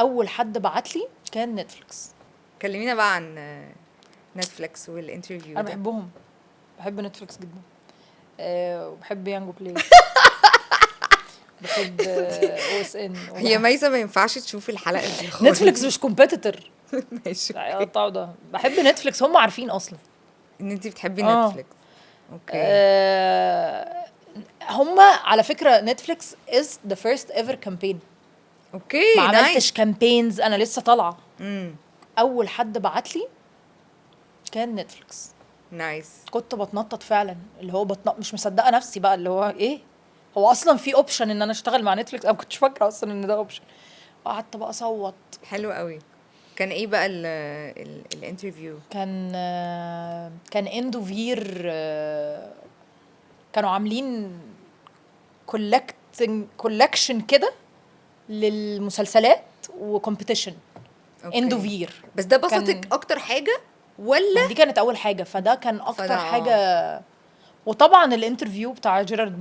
اول حد بعت لي كان نتفليكس. كلمينا بقى عن نتفليكس والانترفيو انا ده. بحبهم، بحب نتفليكس جدا. وبحب يانجو بلاي. بحب او اس ان. هي ميسة ما ينفعش تشوف الحلقة دي خالص. نتفليكس مش كومبيتيتور. ماشي يقطعوا ده. بحب نتفليكس، هم عارفين اصلا ان انت بتحبي آه. نتفليكس. اوكي. هم على فكره نتفليكس is the first ever campaign. اوكي ما عملتش نايس. كامبينز، انا لسه طالعه. امم اول حد بعت لي كان نتفليكس. نايس. كنت بتنطط فعلا، اللي هو مش مصدقه نفسي بقى، اللي هو ايه، هو اصلا في اوبشن ان انا اشتغل مع نتفليكس؟ انا ما كنتش فاكره اصلا ان ده اوبشن. وقعدت بقى اصوت. حلو قوي. كان ايه بقى الانترفيو؟ كان اندوفير. كانوا عاملين كولكشن كده للمسلسلات وكومبيتيشن. اندوفير. بس ده بسطك اكتر حاجه ولا؟ دي كانت اول حاجه، فده كان اكتر فده حاجه. وطبعا الانترفيو بتاع جيرارد